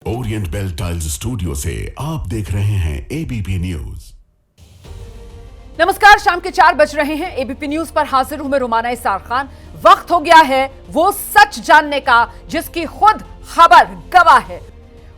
Orient bell tiles studio से आप देख रहे हैं एबीपी न्यूज। नमस्कार, शाम के 4 बज रहे हैं। एबीपी न्यूज पर हाजिर हूं मैं रुमाना इसार खान। वक्त हो गया है वो सच जानने का जिसकी खुद खबर गवाह है।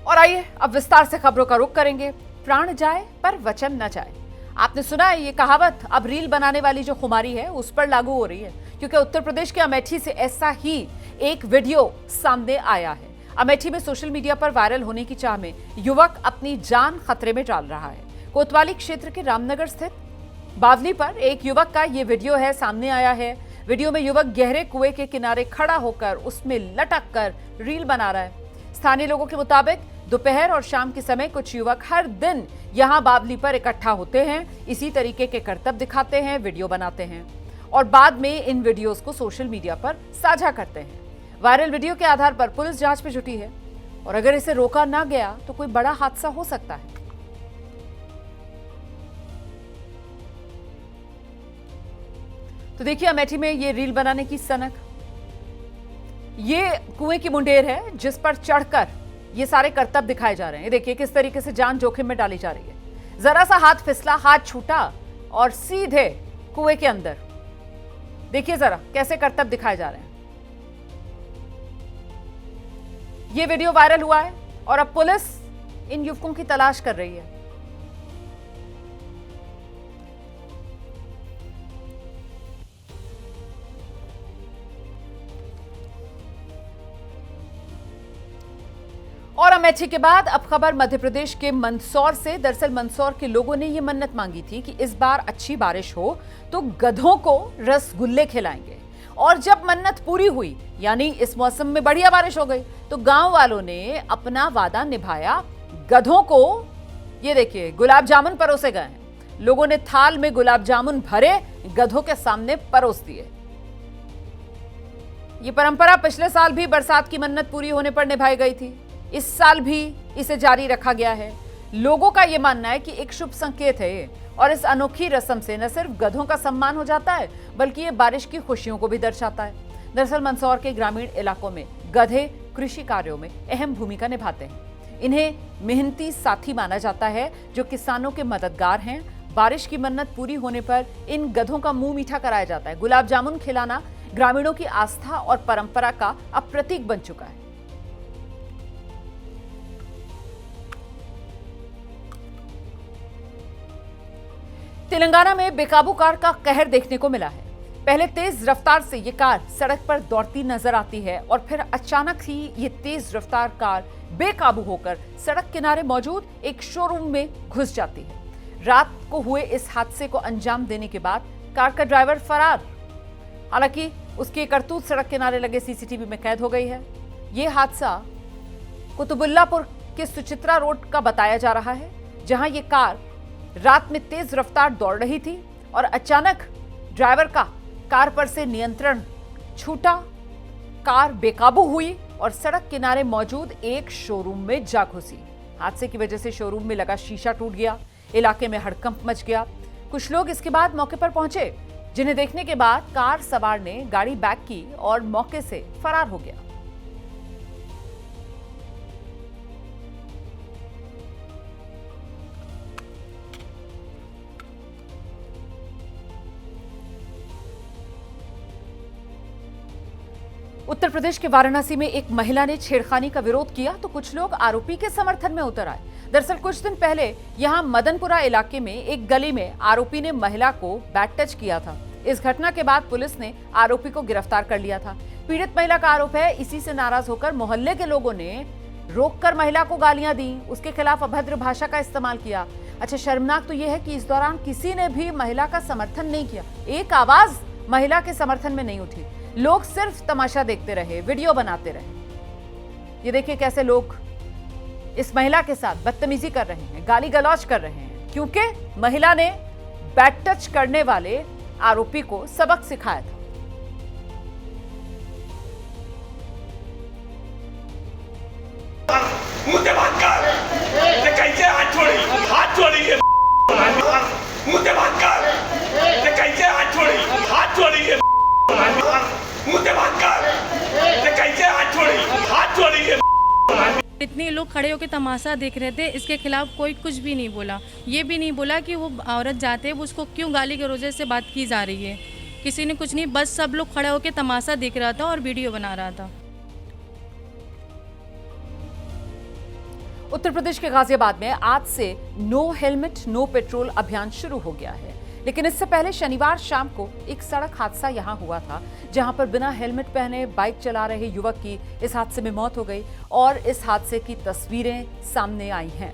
और आइए अब विस्तार से खबरों का रुख करेंगे। प्राण जाए पर वचन न जाए। आपने सुना है ये कहावत अब रील बनाने वाली जो खुमारी है उस पर लागू हो रही है, क्योंकि उत्तर प्रदेश के अमेठी से ऐसा ही एक वीडियो सामने आया है। अमेठी में सोशल मीडिया पर वायरल होने की चाह में युवक अपनी जान खतरे में डाल रहा है। कोतवाली क्षेत्र के रामनगर स्थित बावली पर एक युवक का ये वीडियो है सामने आया है। वीडियो में युवक गहरे कुएं के किनारे खड़ा होकर उसमें लटक कर रील बना रहा है। स्थानीय लोगों के मुताबिक दोपहर और शाम के समय कुछ युवक हर दिन यहां बावली पर इकट्ठा होते हैं, इसी तरीके के करतब दिखाते हैं, वीडियो बनाते हैं और बाद में इन वीडियोस को सोशल मीडिया पर साझा करते हैं। वायरल वीडियो के आधार पर पुलिस जांच में जुटी है और अगर इसे रोका ना गया तो कोई बड़ा हादसा हो सकता है। तो देखिए अमेठी में ये रील बनाने की सनक। ये कुएं की मुंडेर है जिस पर चढ़कर ये सारे करतब दिखाए जा रहे हैं। देखिए किस तरीके से जान जोखिम में डाली जा रही है। जरा सा हाथ फिसला, हाथ छूटा और सीधे कुएं के अंदर। देखिए जरा कैसे करतब दिखाए जा रहे हैं। ये वीडियो वायरल हुआ है और अब पुलिस इन युवकों की तलाश कर रही है। और अमेठी के बाद अब खबर मध्य प्रदेश के मंदसौर से। दरअसल मंदसौर के लोगों ने यह मन्नत मांगी थी कि इस बार अच्छी बारिश हो तो गधों को रसगुल्ले खिलाएंगे। और जब मन्नत पूरी हुई, यानी इस मौसम में बढ़िया बारिश हो गई, तो गांव वालों ने अपना वादा निभाया। गधों को ये देखिए गुलाब जामुन परोसे गए हैं। लोगों ने थाल में गुलाब जामुन भरे गधों के सामने परोस दिए। ये परंपरा पिछले साल भी बरसात की मन्नत पूरी होने पर निभाई गई थी। इस साल भी इसे जारी रखा गया है। लोगों का यह मानना है कि एक शुभ संकेत है ये और इस अनोखी रस्म से न सिर्फ गधों का सम्मान हो जाता है बल्कि ये बारिश की खुशियों को भी दर्शाता है। दरअसल मंदसौर के ग्रामीण इलाकों में गधे कृषि कार्यों में अहम भूमिका निभाते हैं। इन्हें मेहनती साथी माना जाता है जो किसानों के मददगार हैं। बारिश की मन्नत पूरी होने पर इन गधों का मुंह मीठा कराया जाता है। गुलाब जामुन खिलाना ग्रामीणों की आस्था और परंपरा का अब प्रतीक बन चुका है। तेलंगाना में बेकाबू कार का कहर देखने को मिला है। पहले तेज रफ्तार से ये कार सड़क पर दौड़ती नजर आती है और फिर अचानक ही ये तेज रफ्तार कार बेकाबू होकर सड़क किनारे मौजूद एक शोरूम में घुस जाती है। रात को हुए इस हादसे को अंजाम देने के बाद कार का ड्राइवर फरार। हालांकि उसकी करतूत सड़क किनारे लगे सीसीटीवी में कैद हो गई है। ये हादसा कुतुबुल्लापुर के सुचित्रा रोड का बताया जा रहा है, जहां ये कार रात में तेज रफ्तार दौड़ रही थी और अचानक ड्राइवर का कार पर से नियंत्रण छूटा। कार बेकाबू हुई और सड़क किनारे मौजूद एक शोरूम में जा घुसी। हादसे की वजह से शोरूम में लगा शीशा टूट गया। इलाके में हड़कंप मच गया। कुछ लोग इसके बाद मौके पर पहुंचे, जिन्हें देखने के बाद कार सवार ने गाड़ी बैक की और मौके से फरार हो गया। उत्तर प्रदेश के वाराणसी में एक महिला ने छेड़खानी का विरोध किया तो कुछ लोग आरोपी के समर्थन में उतर आए। दरअसल कुछ दिन पहले यहां मदनपुरा इलाके में एक गली में आरोपी ने महिला को बैड टच किया था। इस घटना के बाद पुलिस ने आरोपी को गिरफ्तार कर लिया था। पीड़ित महिला का आरोप है इसी से नाराज होकर मोहल्ले के लोगों ने रोककर महिला को गालियां दी, उसके खिलाफ अभद्र भाषा का इस्तेमाल किया। अच्छा, शर्मनाक तो यह है कि इस दौरान किसी ने भी महिला का समर्थन नहीं किया। एक आवाज महिला के समर्थन में नहीं उठी। लोग सिर्फ तमाशा देखते रहे, वीडियो बनाते रहे। ये देखिए कैसे लोग इस महिला के साथ बदतमीजी कर रहे हैं, गाली गलौज कर रहे हैं, क्योंकि महिला ने बैड टच करने वाले आरोपी को सबक सिखाया था। मुंह से बात कर, ये कैसे हाथ छोड़ी, हाथ छोड़ी ये मुंह से बात कर, ये कैसे हाथ छोड़ी, हाथ छोड़ी ये मुंह से बात कर, ये कैसे हाथ छोड़ी, हाथ छोड़ी ये इतने लोग खड़े होकर तमाशा देख रहे थे, इसके खिलाफ कोई कुछ भी नहीं बोला। ये भी नहीं बोला कि वो औरत जाते हैं उसको क्यों गाली गलौज से बात की जा रही है, किसी ने कुछ नहीं, बस सब लोग खड़े होकर तमाशा देख रहा था और वीडियो बना रहा था। उत्तर प्रदेश के गाजियाबाद में आज से नो हेलमेट नो पेट्रोल अभियान शुरू हो गया है, लेकिन इससे पहले शनिवार शाम को एक सड़क हादसा यहां हुआ था, जहां पर बिना हेलमेट पहने बाइक चला रहे युवक की इस हादसे में मौत हो गई और इस हादसे की तस्वीरें सामने आई हैं।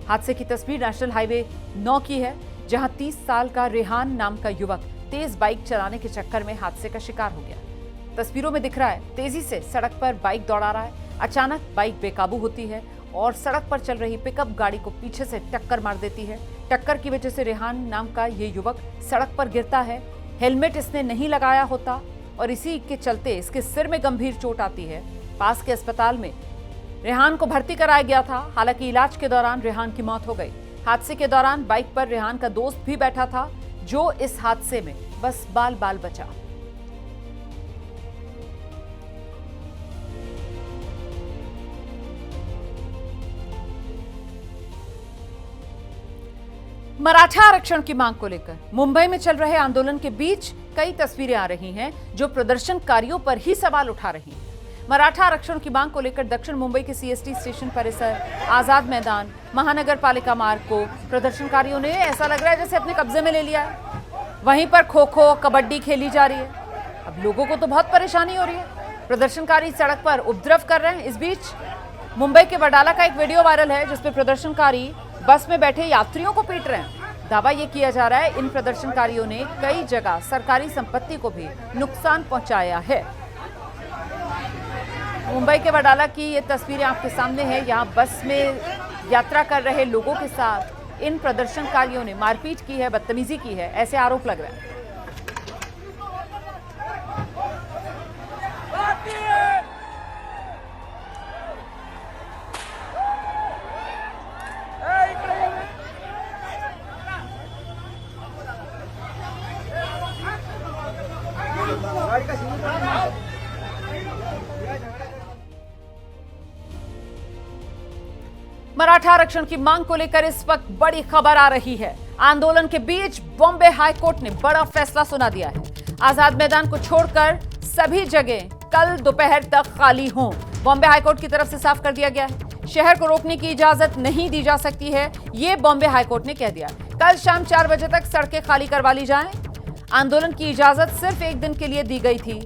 हादसे की तस्वीर नेशनल हाईवे 9 की है, जहां 30 साल का रेहान नाम का युवक तेज बाइक चलाने के चक्कर में हादसे का शिकार हो गया। तस्वीरों में दिख रहा है तेजी से सड़क पर बाइक दौड़ा रहा है, अचानक बाइक बेकाबू होती है और सड़क पर चल रही पिकअप गाड़ी को पीछे से टक्कर मार देती है। टक्कर की वजह से रेहान नाम का ये युवक सड़क पर गिरता है। हेलमेट इसने नहीं लगाया होता और इसी के चलते इसके सिर में गंभीर चोट आती है। पास के अस्पताल में रेहान को भर्ती कराया गया था, हालांकि इलाज के दौरान रेहान की मौत हो गई। हादसे के दौरान बाइक पर रेहान का दोस्त भी बैठा था, जो इस हादसे में बस बाल बाल बचा। मराठा आरक्षण की मांग को लेकर मुंबई में चल रहे आंदोलन के बीच कई तस्वीरें आ रही हैं जो प्रदर्शनकारियों पर ही सवाल उठा रही हैं। मराठा आरक्षण की मांग को लेकर दक्षिण मुंबई के सीएसटी स्टेशन परिसर, आजाद मैदान, महानगर पालिका मार्ग को प्रदर्शनकारियों ने ऐसा लग रहा है जैसे अपने कब्जे में ले लिया है। वहीं पर खो खो कबड्डी खेली जा रही है। अब लोगों को तो बहुत परेशानी हो रही है, प्रदर्शनकारी सड़क पर उपद्रव कर रहे हैं। इस बीच मुंबई के वडाला का एक वीडियो वायरल है जिसपे प्रदर्शनकारी बस में बैठे यात्रियों को पीट रहे हैं। दावा यह किया जा रहा है इन प्रदर्शनकारियों ने कई जगह सरकारी संपत्ति को भी नुकसान पहुंचाया है। मुंबई के वडाला की ये तस्वीरें आपके सामने है। यहाँ बस में यात्रा कर रहे लोगों के साथ इन प्रदर्शनकारियों ने मारपीट की है, बदतमीजी की है, ऐसे आरोप लग रहे हैं। मराठा आरक्षण की मांग को लेकर इस वक्त बड़ी खबर आ रही है। आंदोलन के बीच बॉम्बे हाई कोर्ट ने बड़ा फैसला सुना दिया है। आजाद मैदान को छोड़कर सभी जगह कल दोपहर तक खाली हों, बॉम्बे हाई कोर्ट की तरफ से साफ कर दिया गया है। शहर को रोकने की इजाजत नहीं दी जा सकती है, ये बॉम्बे हाई कोर्ट ने कह दिया। कल शाम 4 बजे तक सड़कें खाली करवा ली जाएं। आंदोलन की इजाजत सिर्फ 1 दिन के लिए दी गई थी,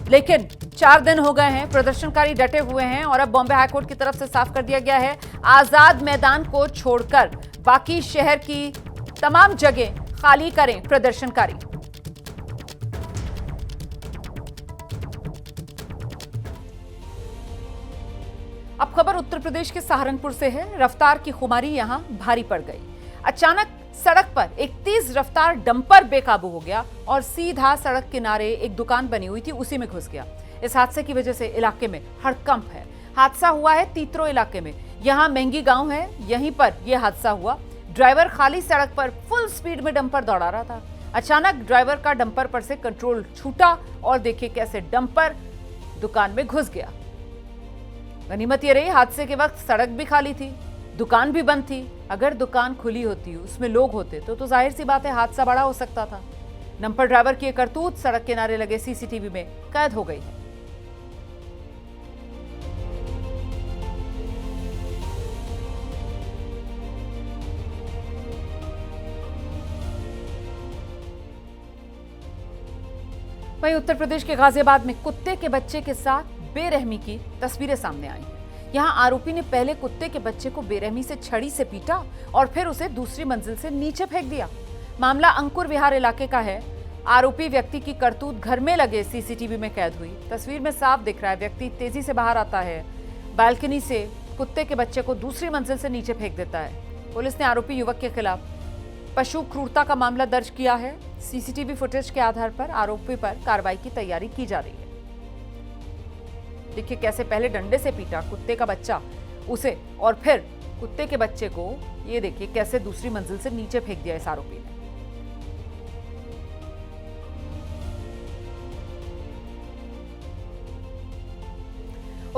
लेकिन 4 दिन हो गए हैं, प्रदर्शनकारी डटे हुए हैं और अब बॉम्बे हाईकोर्ट की तरफ से साफ कर दिया गया है आजाद मैदान को छोड़कर बाकी शहर की तमाम जगह खाली करें प्रदर्शनकारी। अब खबर उत्तर प्रदेश के सहारनपुर से है। रफ्तार की खुमारी यहां भारी पड़ गई। अचानक सड़क पर एक तेज रफ्तार डंपर बेकाबू हो गया और सीधा सड़क किनारे एक दुकान बनी हुई थी, उसी में घुस गया। इस हादसे की वजह से इलाके में हड़कंप है। हादसा हुआ है तीतरो इलाके में, यहाँ महंगी गांव है, यहीं पर यह हादसा हुआ। ड्राइवर खाली सड़क पर फुल स्पीड में डंपर दौड़ा रहा था। अचानक ड्राइवर का डंपर पर से कंट्रोल छूटा और देखिए कैसे डंपर दुकान में घुस गया। गनीमत ये रही हादसे के वक्त सड़क भी खाली थी, दुकान भी बंद थी। अगर दुकान खुली होती, उसमें लोग होते तो जाहिर सी बात है हादसा बड़ा हो सकता था। डंपर ड्राइवर की करतूत सड़क किनारे लगे सीसीटीवी में कैद हो गई है। वहीं उत्तर प्रदेश के गाजियाबाद में कुत्ते के बच्चे के साथ बेरहमी की तस्वीरें सामने आई हैं। यहां आरोपी ने पहले कुत्ते के बच्चे को बेरहमी से छड़ी से पीटा और फिर उसे दूसरी मंजिल से नीचे फेंक दिया। मामला अंकुर विहार इलाके का है। आरोपी व्यक्ति की करतूत घर में लगे सीसीटीवी में कैद हुई। तस्वीर में साफ दिख रहा है व्यक्ति तेजी से बाहर आता है, बालकनी से कुत्ते के बच्चे को दूसरी मंजिल से नीचे फेंक देता है। पुलिस ने आरोपी युवक के खिलाफ पशु क्रूरता का मामला दर्ज किया है। सीसीटीवी फुटेज के आधार पर आरोपी पर कार्रवाई की तैयारी की जा रही है। देखिए कैसे पहले डंडे से पीटा कुत्ते का बच्चा उसे और फिर कुत्ते के बच्चे को, ये देखिए कैसे दूसरी मंजिल से नीचे फेंक दिया इस आरोपी ने।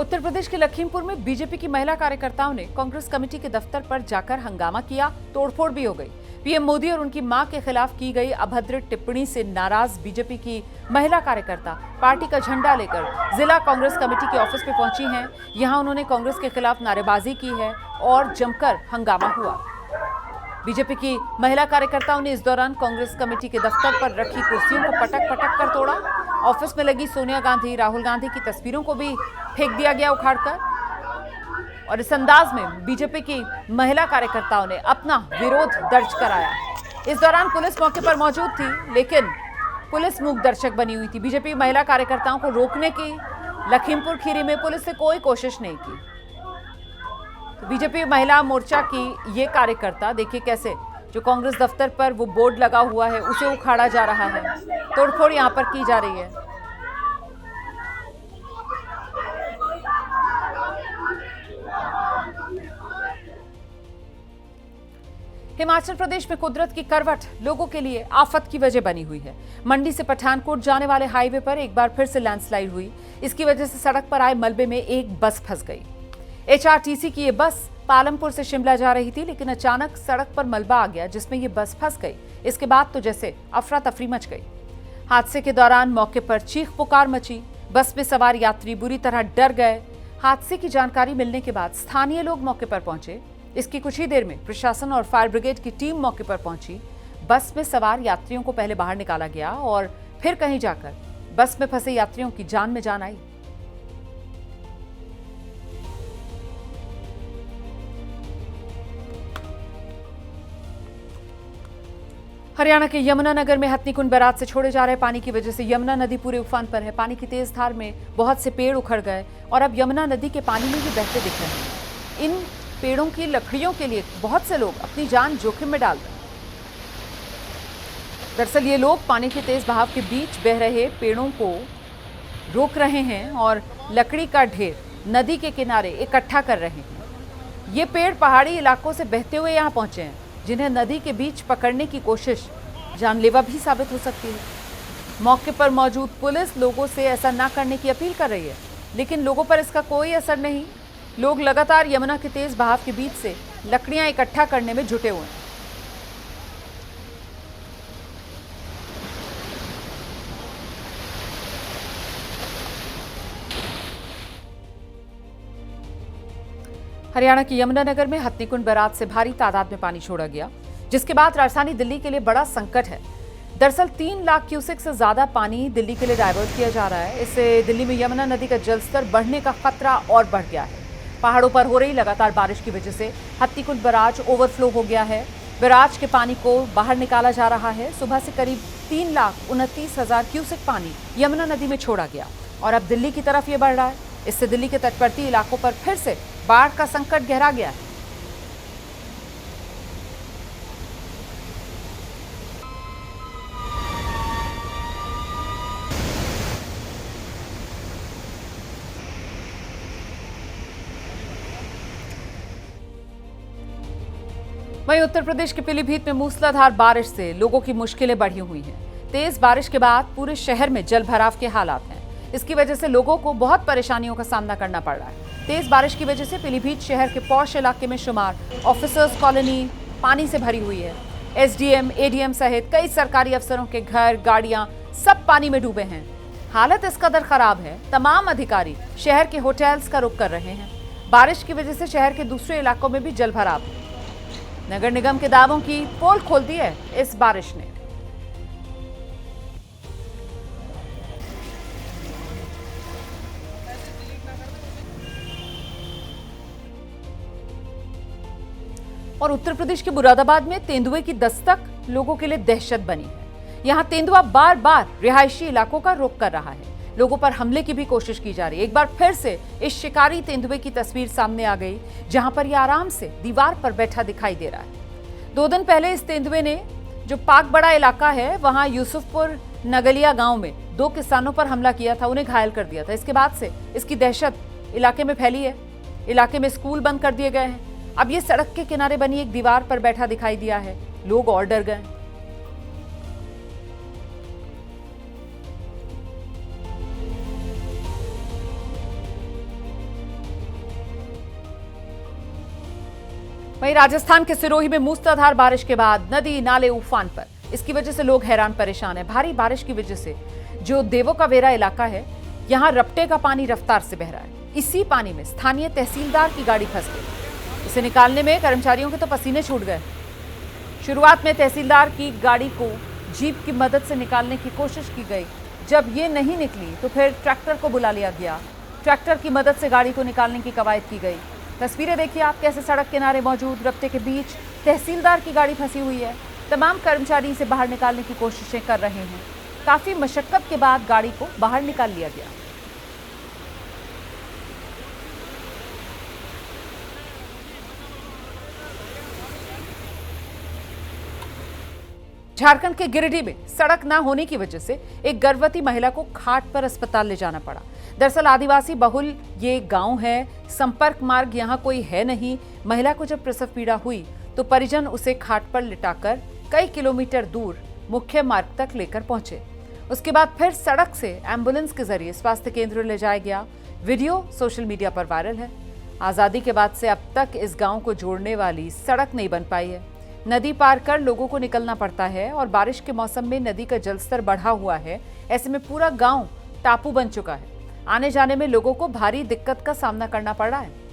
उत्तर प्रदेश के लखीमपुर में बीजेपी की महिला कार्यकर्ताओं ने कांग्रेस कमेटी के दफ्तर पर जाकर हंगामा किया, तोड़फोड़ भी हो गई। पीएम मोदी और उनकी मां के खिलाफ की गई अभद्र टिप्पणी से नाराज बीजेपी की महिला कार्यकर्ता पार्टी का झंडा लेकर जिला कांग्रेस कमेटी के ऑफिस में पहुंची हैं। यहां उन्होंने कांग्रेस के खिलाफ नारेबाजी की है और जमकर हंगामा हुआ। बीजेपी की महिला कार्यकर्ताओं ने इस दौरान कांग्रेस कमेटी के दफ्तर पर रखी कुर्सियों को पटक पटक कर तोड़ा। ऑफिस में लगी सोनिया गांधी, राहुल गांधी की तस्वीरों को भी फेंक दिया गया उखाड़कर। और इस अंदाज में बीजेपी की महिला कार्यकर्ताओं ने अपना विरोध दर्ज कराया। इस दौरान पुलिस मौके पर मौजूद थी, लेकिन पुलिस मूक दर्शक बनी हुई थी। बीजेपी महिला कार्यकर्ताओं को रोकने की लखीमपुर खीरी में पुलिस ने कोई कोशिश नहीं की। तो बीजेपी महिला मोर्चा की ये कार्यकर्ता देखिए कैसे जो कांग्रेस दफ्तर पर वो बोर्ड लगा हुआ है उसे उखाड़ा जा रहा है, तोड़फोड़ यहां पर की जा रही है। हिमाचल प्रदेश में कुदरत की करवट लोगों के लिए आफत की वजह बनी हुई है। मंडी से पठानकोट जाने वाले हाईवे पर एक बार फिर से लैंडस्लाइड हुई। इसकी वजह से सड़क पर आए मलबे में एक बस फंस गई। एचआरटीसी की ये बस पालमपुर से शिमला जा रही थी, लेकिन अचानक सड़क पर मलबा आ गया जिसमें ये बस फंस गई। इसके बाद तो जैसे अफरा तफरी मच गई। हादसे के दौरान मौके पर चीख पुकार मची। बस में सवार यात्री बुरी तरह डर गए। हादसे की जानकारी मिलने के बाद स्थानीय लोग मौके पर पहुंचे। इसकी कुछ ही देर में प्रशासन और फायर ब्रिगेड की टीम मौके पर पहुंची। बस में सवार यात्रियों को पहले बाहर निकाला गया और फिर कहीं जाकर बस में फंसे यात्रियों की जान में जान आई। हरियाणा के यमुनानगर में हथनीकुंड बैराज से छोड़े जा रहे पानी की वजह से यमुना नदी पूरे उफान पर है। पानी की तेज धार में बहुत से पेड़ उखड़ गए और अब यमुना नदी के पानी में भी बहते दिख रहे हैं। इन पेड़ों की लकड़ियों के लिए बहुत से लोग अपनी जान जोखिम में डाल रहे हैं। दरअसल ये लोग पानी के तेज बहाव के बीच बह रहे पेड़ों को रोक रहे हैं और लकड़ी का ढेर नदी के किनारे इकट्ठा कर रहे हैं। ये पेड़ पहाड़ी इलाकों से बहते हुए यहाँ पहुंचे हैं, जिन्हें नदी के बीच पकड़ने की कोशिश जानलेवा भी साबित हो सकती है। मौके पर मौजूद पुलिस लोगों से ऐसा ना करने की अपील कर रही है, लेकिन लोगों पर इसका कोई असर नहीं। लोग लगातार यमुना के तेज बहाव के बीच से लकड़ियां इकट्ठा करने में जुटे हुए हैं। हरियाणा के यमुनानगर में हथनीकुंड बैराज से भारी तादाद में पानी छोड़ा गया, जिसके बाद राजधानी दिल्ली के लिए बड़ा संकट है। दरअसल 3 लाख क्यूसेक से ज्यादा पानी दिल्ली के लिए डाइवर्ट किया जा रहा है। इससे दिल्ली में यमुना नदी का जलस्तर बढ़ने का खतरा और बढ़ गया है। पहाड़ों पर हो रही लगातार बारिश की वजह से हथनीकुंड बैराज ओवरफ्लो हो गया है। बैराज के पानी को बाहर निकाला जा रहा है। सुबह से करीब 3,29,000 क्यूसेक पानी यमुना नदी में छोड़ा गया और अब दिल्ली की तरफ ये बढ़ रहा है। इससे दिल्ली के तटवर्ती इलाकों पर फिर से बाढ़ का संकट गहरा गया है। वहीं उत्तर प्रदेश के पीलीभीत में मूसलाधार बारिश से लोगों की मुश्किलें बढ़ी हुई हैं। तेज बारिश के बाद पूरे शहर में जलभराव के हालात हैं। इसकी वजह से लोगों को बहुत परेशानियों का सामना करना पड़ रहा है। तेज बारिश की वजह से पीलीभीत शहर के पॉश इलाके में शुमार ऑफिसर्स कॉलोनी पानी से भरी हुई है। एसडीएम, एडीएम सहित कई सरकारी अफसरों के घर, गाड़ियां सब पानी में डूबे हैं। हालत इस कदर खराब है, तमाम अधिकारी शहर के होटल्स का रुख कर रहे हैं। बारिश की वजह से शहर के दूसरे इलाकों में भी जलभराव है। नगर निगम के दावों की पोल खोल दी है इस बारिश ने। और उत्तर प्रदेश के मुरादाबाद में तेंदुए की दस्तक लोगों के लिए दहशत बनी है। यहां तेंदुआ बार बार रिहायशी इलाकों का रुख कर रहा है। लोगों पर हमले की भी कोशिश की जा रही है। एक बार फिर से इस शिकारी तेंदुए की तस्वीर सामने आ गई, जहां पर यह आराम से दीवार पर बैठा दिखाई दे रहा है। 2 दिन पहले इस तेंदुए ने जो पाकबड़ा इलाका है वहां यूसुफपुर नगलिया गांव में 2 किसानों पर हमला किया था, उन्हें घायल कर दिया था। इसके बाद से इसकी दहशत इलाके में फैली है। इलाके में स्कूल बंद कर दिए गए हैं। अब ये सड़क के किनारे बनी एक दीवार पर बैठा दिखाई दिया है। लोग और डर गए। वहीं राजस्थान के सिरोही में मूसलाधार बारिश के बाद नदी नाले उफान पर। इसकी वजह से लोग हैरान परेशान हैं। भारी बारिश की वजह से जो देवो का वेरा इलाका है, यहां रपटे का पानी रफ्तार से बह रहा है। इसी पानी में स्थानीय तहसीलदार की गाड़ी फंस गई। इसे निकालने में कर्मचारियों के तो पसीने छूट गए। शुरुआत में तहसीलदार की गाड़ी को जीप की मदद से निकालने की कोशिश की गई। जब ये नहीं निकली तो फिर ट्रैक्टर को बुला लिया गया। ट्रैक्टर की मदद से गाड़ी को निकालने की कवायद की गई। तस्वीरें देखिए आप, कैसे सड़क किनारे मौजूद रपटे के बीच तहसीलदार की गाड़ी फंसी हुई है। तमाम कर्मचारी इसे बाहर निकालने की कोशिशें कर रहे हैं। काफी मशक्कत के बाद गाड़ी को बाहर निकाल लिया गया। झारखंड के गिरिडीह में सड़क ना होने की वजह से एक गर्भवती महिला को खाट पर अस्पताल ले जाना पड़ा। दरअसल आदिवासी बहुल ये गांव है, संपर्क मार्ग यहां कोई है नहीं। महिला को जब प्रसव पीड़ा हुई तो परिजन उसे खाट पर लिटाकर कई किलोमीटर दूर मुख्य मार्ग तक लेकर पहुंचे। उसके बाद फिर सड़क से एम्बुलेंस के जरिए स्वास्थ्य केंद्र ले जाया गया। वीडियो सोशल मीडिया पर वायरल है। आजादी के बाद से अब तक इस गांव को जोड़ने वाली सड़क नहीं बन पाई है। नदी पार कर लोगों को निकलना पड़ता है और बारिश के मौसम में नदी का जलस्तर बढ़ा हुआ है। ऐसे में पूरा गांव टापू बन चुका है। आने जाने में लोगों को भारी दिक्कत का सामना करना पड़ रहा है।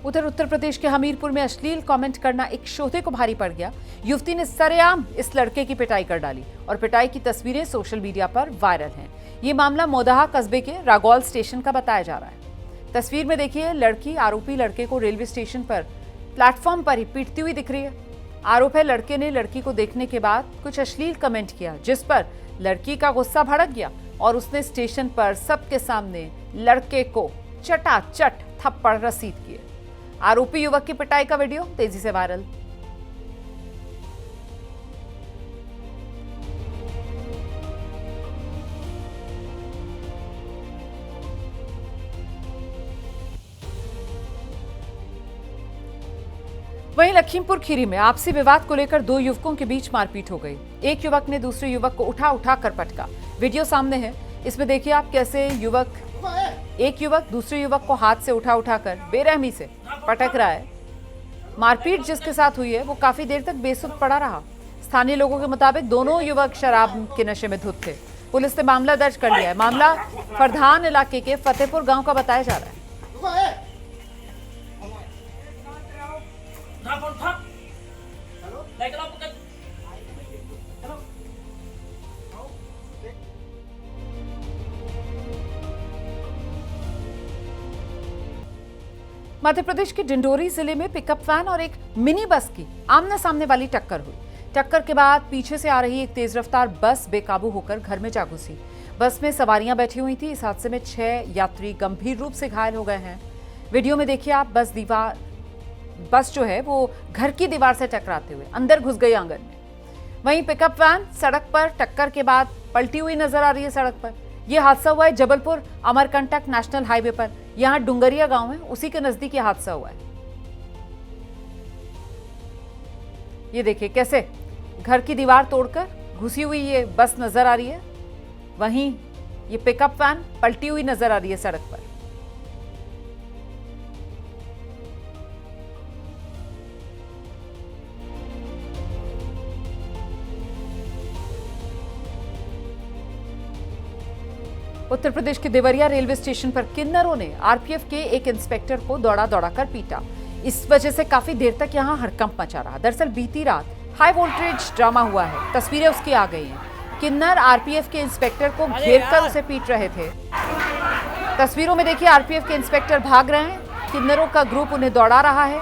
उधर उत्तर प्रदेश के हमीरपुर में अश्लील कमेंट करना एक श्रोते को भारी पड़ गया। युवती ने सरेआम इस लड़के की पिटाई कर डाली और पिटाई की तस्वीरें सोशल मीडिया पर वायरल हैं। ये मामला मोदाहा कस्बे के रागौल स्टेशन का बताया जा रहा है। तस्वीर में देखिए, लड़की आरोपी लड़के को रेलवे स्टेशन पर प्लेटफॉर्म पर ही पीटती हुई दिख रही है। आरोप है लड़के ने लड़की को देखने के बाद कुछ अश्लील कमेंट किया, जिस पर लड़की का गुस्सा भड़क गया और उसने स्टेशन पर सबके सामने लड़के को चटाचट थप्पड़ रसीद किए। आरोपी युवक की पिटाई का वीडियो तेजी से वायरल। वहीं लखीमपुर खीरी में आपसी विवाद को लेकर दो युवकों के बीच मारपीट हो गई। एक युवक ने दूसरे युवक को उठा कर पटका। वीडियो सामने है। इसमें देखिए आप, कैसे एक युवक दूसरे युवक को हाथ से उठा कर बेरहमी से पटक रहा है। मारपीट जिसके साथ हुई है वो काफी देर तक बेसुध पड़ा रहा। स्थानीय लोगों के मुताबिक दोनों युवक शराब के नशे में धुत थे। पुलिस ने मामला दर्ज कर लिया है। मामला फरधान इलाके के फतेहपुर गांव का बताया जा रहा है। मध्य प्रदेश के डिंडोरी जिले में पिकअप वैन और एक मिनी बस की आमने सामने वाली टक्कर हुई। टक्कर के बाद पीछे से आ रही एक तेज रफ्तार बस बेकाबू होकर घर में जा घुसी। बस में सवारियां बैठी हुई थी। इस हादसे में 6 यात्री गंभीर रूप से घायल हो गए हैं। वीडियो में देखिए आप, बस जो है वो घर की दीवार से टकराते हुए अंदर घुस गई आंगन में। वहीं पिकअप वैन सड़क पर टक्कर के बाद पलटी हुई नजर आ रही है सड़क पर। यह हादसा हुआ है जबलपुर अमरकंटक नेशनल हाईवे पर। यहां डुंगरिया गांव है, उसी के नजदीक यह हादसा हुआ है। ये देखिए कैसे घर की दीवार तोड़कर घुसी हुई ये बस नजर आ रही है। वहीं ये पिकअप वैन पलटी हुई नजर आ रही है सड़क पर। उत्तर प्रदेश के देवरिया रेलवे स्टेशन पर किन्नरों ने आरपीएफ के एक इंस्पेक्टर को दौड़ा कर पीटा। इस वजह से काफी देर तक यहां हड़कंप मचा रहा। दरअसल बीती रात हाई वोल्टेज ड्रामा हुआ है। तस्वीरें उसकी आ गई हैं। किन्नर आरपीएफ के इंस्पेक्टर को घेरकर उसे पीट रहे थे। तस्वीरों में देखिए आरपीएफ के इंस्पेक्टर भाग रहे हैं, किन्नरों का ग्रुप उन्हें दौड़ा रहा है।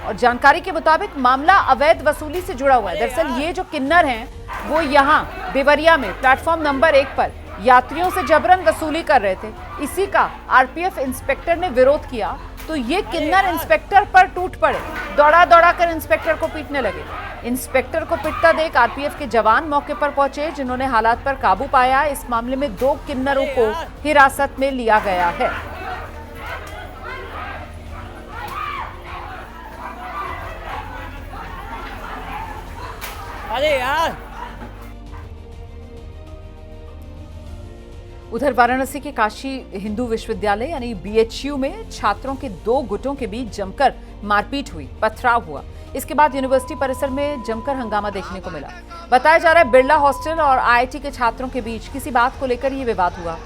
और जानकारी के मुताबिक मामला अवैध वसूली से जुड़ा हुआ है। दरअसल ये जो किन्नर हैं वो यहाँ देवरिया में प्लेटफॉर्म नंबर 1 पर यात्रियों से जबरन वसूली कर रहे थे। इसी का आरपीएफ इंस्पेक्टर ने विरोध किया तो ये किन्नर इंस्पेक्टर पर टूट पड़े। दौड़ा कर इंस्पेक्टर को पीटने लगे। इंस्पेक्टर को पिटता देख आरपीएफ के जवान मौके पर पहुंचे, जिन्होंने हालात पर काबू पाया। इस मामले में 2 किन्नरों को हिरासत में लिया गया है। अरे यार उधर वाराणसी के काशी हिंदू विश्वविद्यालय यानी बीएचयू में छात्रों के 2 गुटों के बीच जमकर मारपीट हुई, पथराव हुआ। इसके बाद यूनिवर्सिटी परिसर में जमकर हंगामा देखने को मिला। बताया जा रहा है बिरला हॉस्टल और आईआईटी के छात्रों के बीच किसी बात को लेकर ये विवाद हुआ।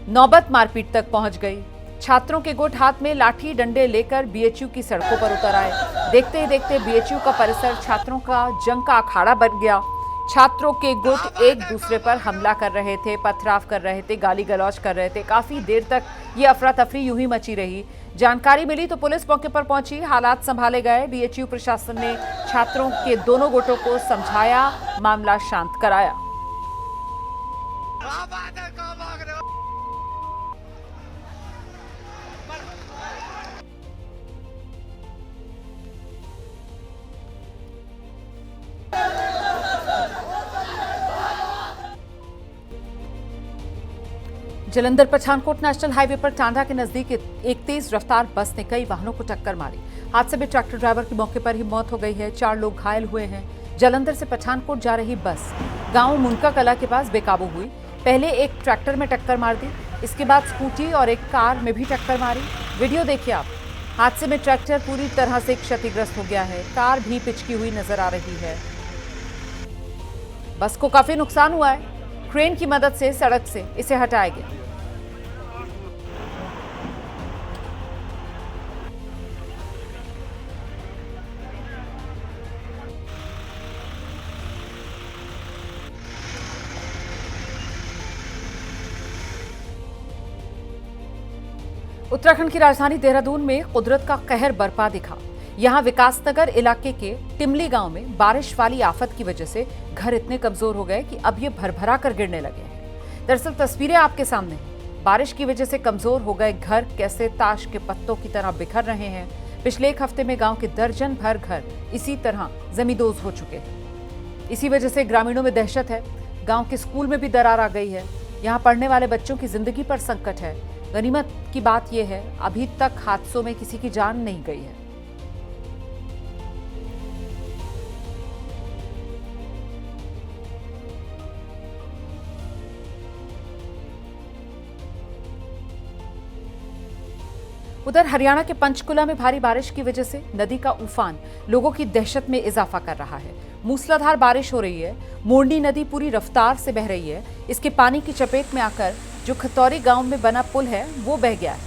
नौबत मारपीट तक पहुंच गई। छात्रों के गुट हाथ में लाठी डंडे लेकर बीएचयू की सड़कों पर उतर आए। देखते ही देखते बीएचयू का परिसर छात्रों का जंग का अखाड़ा बन गया। छात्रों के गुट एक दूसरे पर हमला कर रहे थे, पथराव कर रहे थे, गाली गलौज कर रहे थे। काफी देर तक ये अफरा तफरी यूं ही मची रही। जानकारी मिली तो पुलिस मौके पर पहुंची, हालात संभाले गए। बीएचयू प्रशासन ने छात्रों के दोनों गुटों को समझाया, मामला शांत कराया। जलंधर पठानकोट नेशनल हाईवे पर टांडा के नजदीक एक तेज रफ्तार बस ने कई वाहनों को टक्कर मारी। हादसे में ट्रैक्टर ड्राइवर की मौके पर ही मौत हो गई है। 4 लोग घायल हुए हैं। जलंधर से पठानकोट जा रही बस गांव मुनका कला के पास बेकाबू हुई। पहले एक ट्रैक्टर में टक्कर मार दी, इसके बाद स्कूटी और एक कार में भी टक्कर मारी। वीडियो देखिए आप। हादसे में ट्रैक्टर पूरी तरह से क्षतिग्रस्त हो गया है। कार भी पिचकी हुई नजर आ रही है। बस को काफी नुकसान हुआ है। क्रेन की मदद से सड़क से इसे हटाया गया। उत्तराखंड की राजधानी देहरादून में कुदरत का कहर बरपा दिखा। यहां विकासनगर इलाके के टिमली गांव में बारिश वाली आफत की वजह से घर इतने कमजोर हो गए कि अब ये भरभरा कर गिरने लगे हैं। दरअसल तस्वीरें आपके सामने। बारिश की वजह से कमजोर हो गए घर कैसे ताश के पत्तों की तरह बिखर रहे हैं। पिछले एक हफ्ते में गांव के दर्जन भर घर इसी तरह जमींदोज हो चुके हैं। इसी वजह से ग्रामीणों में दहशत है। गांव के स्कूल में भी दरार आ गई है। यहां पढ़ने वाले बच्चों की जिंदगी पर संकट है। गनीमत की बात यह है, अभी तक हादसों में किसी की जान नहीं गई है। उधर हरियाणा के पंचकुला में भारी बारिश की वजह से नदी का उफान लोगों की दहशत में इजाफा कर रहा है। मूसलाधार बारिश हो रही है। मोरनी नदी पूरी रफ्तार से बह रही है। इसके पानी की चपेट में आकर जो खतौरी गांव में बना पुल है वो बह गया है।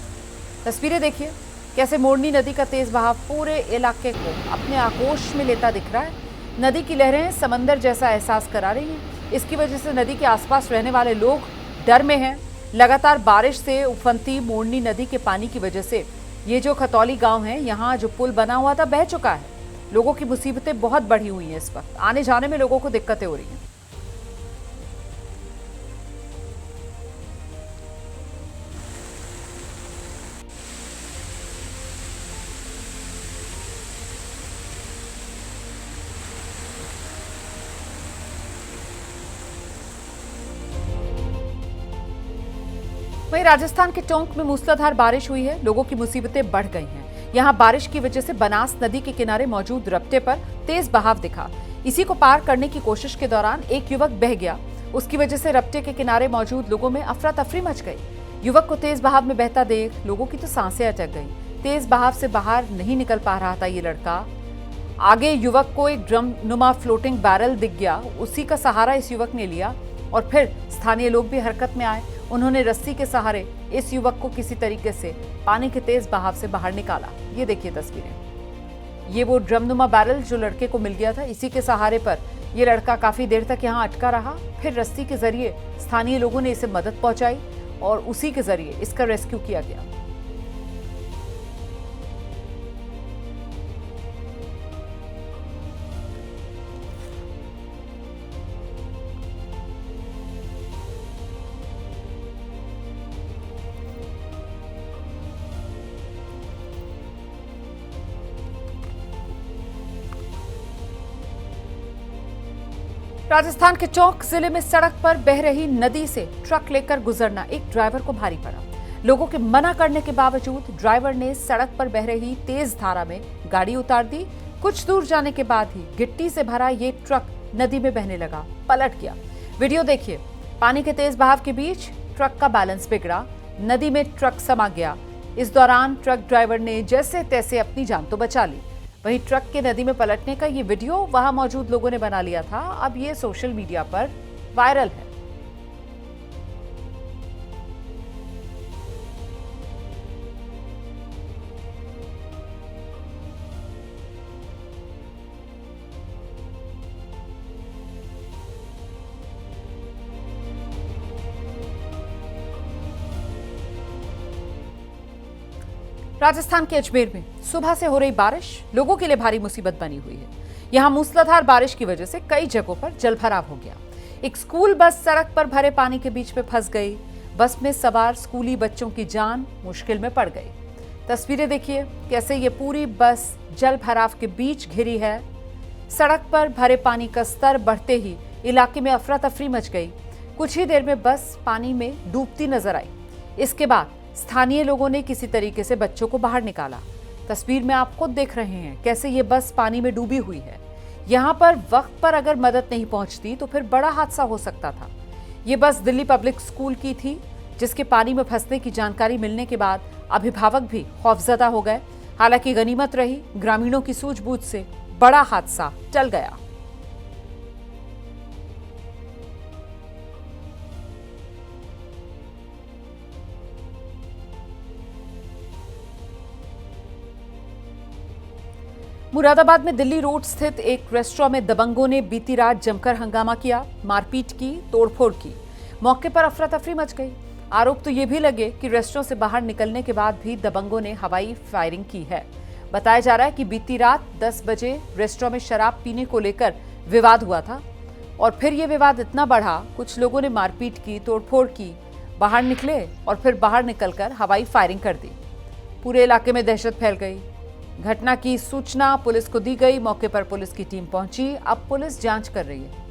तस्वीरें देखिए कैसे मोरनी नदी का तेज बहाव पूरे इलाके को अपने आगोश में लेता दिख रहा है। नदी की लहरें समंदर जैसा एहसास करा रही हैं। इसकी वजह से नदी के आसपास रहने वाले लोग डर में हैं। लगातार बारिश से उफनती मोरनी नदी के पानी की वजह से ये जो खतौली गांव है, यहाँ जो पुल बना हुआ था बह चुका है। लोगों की मुसीबतें बहुत बढ़ी हुई हैं। इस वक्त आने जाने में लोगों को दिक्कतें हो रही हैं। वहीं राजस्थान के टोंक में मूसलाधार बारिश हुई है। लोगों की मुसीबतें बढ़ गई हैं। यहां बारिश की वजह से बनास नदी के किनारे मौजूद रपटे पर तेज बहाव दिखा। इसी को पार करने की कोशिश के दौरान एक युवक बह गया। उसकी वजह से रपटे के किनारे मौजूद लोगों में अफरा तफरी मच गई। युवक को तेज बहाव में बहता देख लोगों की तो सांसें अटक गई। तेज बहाव से बाहर नहीं निकल पा रहा था ये लड़का। आगे युवक को एक ड्रम नुमा फ्लोटिंग बैरल दिख गया। उसी का सहारा इस युवक ने लिया और फिर स्थानीय लोग भी हरकत में आए। उन्होंने रस्सी के सहारे इस युवक को किसी तरीके से पानी के तेज बहाव से बाहर निकाला। ये देखिए तस्वीरें। ये वो ड्रमनुमा बैरल जो लड़के को मिल गया था, इसी के सहारे पर ये लड़का काफी देर तक यहाँ अटका रहा। फिर रस्सी के जरिए स्थानीय लोगों ने इसे मदद पहुंचाई और उसी के जरिए इसका रेस्क्यू किया गया। राजस्थान के टोंक जिले में सड़क पर बह रही नदी से ट्रक लेकर गुजरना एक ड्राइवर को भारी पड़ा। लोगों के मना करने के बावजूद ड्राइवर ने सड़क पर बह रही तेज धारा में गाड़ी उतार दी। कुछ दूर जाने के बाद ही गिट्टी से भरा ये ट्रक नदी में बहने लगा, पलट गया। वीडियो देखिए। पानी के तेज बहाव के बीच ट्रक का बैलेंस बिगड़ा, नदी में ट्रक समा गया। इस दौरान ट्रक ड्राइवर ने जैसे तैसे अपनी जान तो बचा ली। वहीं ट्रक के नदी में पलटने का ये वीडियो वहां मौजूद लोगों ने बना लिया था। अब ये सोशल मीडिया पर वायरल है। राजस्थान के अजमेर में सुबह से हो रही बारिश लोगों के लिए भारी मुसीबत बनी हुई है। यहां मूसलाधार बारिश की वजह से कई जगहों पर जलभराव हो गया। एक स्कूल बस सड़क पर भरे पानी के बीच में फंस गई। बस में सवार स्कूली बच्चों की जान मुश्किल में पड़ गई। तस्वीरें देखिए कैसे ये पूरी बस जलभराव के बीच घिरी है। सड़क पर भरे पानी का स्तर बढ़ते ही इलाके में अफरा तफरी मच गई। कुछ ही देर में बस पानी में डूबती नजर आई। इसके बाद स्थानीय लोगों ने किसी तरीके से बच्चों को बाहर निकाला। तस्वीर में आप खुद देख रहे हैं कैसे ये बस पानी में डूबी हुई है। यहाँ पर वक्त पर अगर मदद नहीं पहुंचती तो फिर बड़ा हादसा हो सकता था। ये बस दिल्ली पब्लिक स्कूल की थी, जिसके पानी में फंसने की जानकारी मिलने के बाद अभिभावक भी खौफजदा हो गए। हालांकि गनीमत रही, ग्रामीणों की सूझबूझ से बड़ा हादसा टल गया। मुरादाबाद में दिल्ली रोड स्थित एक रेस्टोरेंट में दबंगों ने बीती रात जमकर हंगामा किया, मारपीट की, तोड़फोड़ की। मौके पर अफरा तफरी मच गई। आरोप तो ये भी लगे कि रेस्टोरेंट से बाहर निकलने के बाद भी दबंगों ने हवाई फायरिंग की है। बताया जा रहा है कि बीती रात 10 बजे रेस्टोरेंट में शराब पीने को लेकर विवाद हुआ था और फिर ये विवाद इतना बढ़ा, कुछ लोगों ने मारपीट की, तोड़फोड़ की, बाहर निकले और फिर बाहर निकलकर हवाई फायरिंग कर दी। पूरे इलाके में दहशत फैल गई। घटना की सूचना पुलिस को दी गई। मौके पर पुलिस की टीम पहुंची। अब पुलिस जांच कर रही है।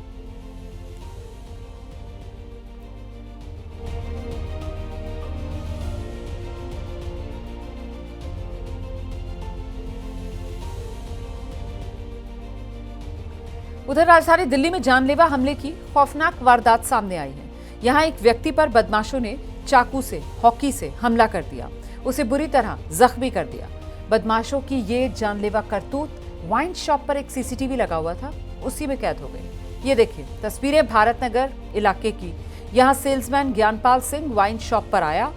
उधर राजधानी दिल्ली में जानलेवा हमले की खौफनाक वारदात सामने आई है। यहां एक व्यक्ति पर बदमाशों ने चाकू से, हॉकी से हमला कर दिया, उसे बुरी तरह जख्मी कर दिया। बदमाशों की ये जानलेवा करतूत वाइन शॉप पर एक सीसीटीवी लगा हुआ था, उसी में कैद हो गई। ये देखिए तस्वीरें भारत नगर इलाके की। यहाँ सेल्समैन ज्ञानपाल सिंह वाइन शॉप पर आया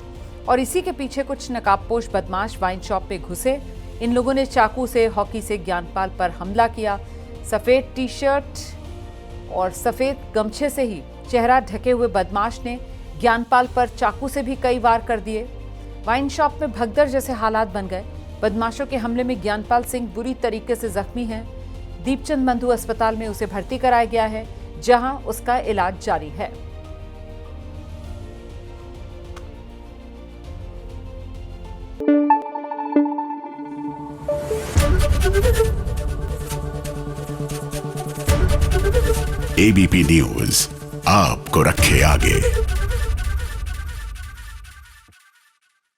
और इसी के पीछे कुछ नकाबपोश बदमाश वाइन शॉप पे घुसे। इन लोगों ने चाकू से, हॉकी से ज्ञानपाल पर हमला किया। सफेद टी शर्ट और सफेद गमछे से ही चेहरा ढके हुए बदमाश ने ज्ञानपाल पर चाकू से भी कई वार कर दिए। वाइन शॉप में भगदड़ जैसे हालात बन गए। बदमाशों के हमले में ज्ञानपाल सिंह बुरी तरीके से जख्मी हैं। दीपचंद बंधु अस्पताल में उसे भर्ती कराया गया है, जहां उसका इलाज जारी है। एबीपी न्यूज आपको रखे आगे।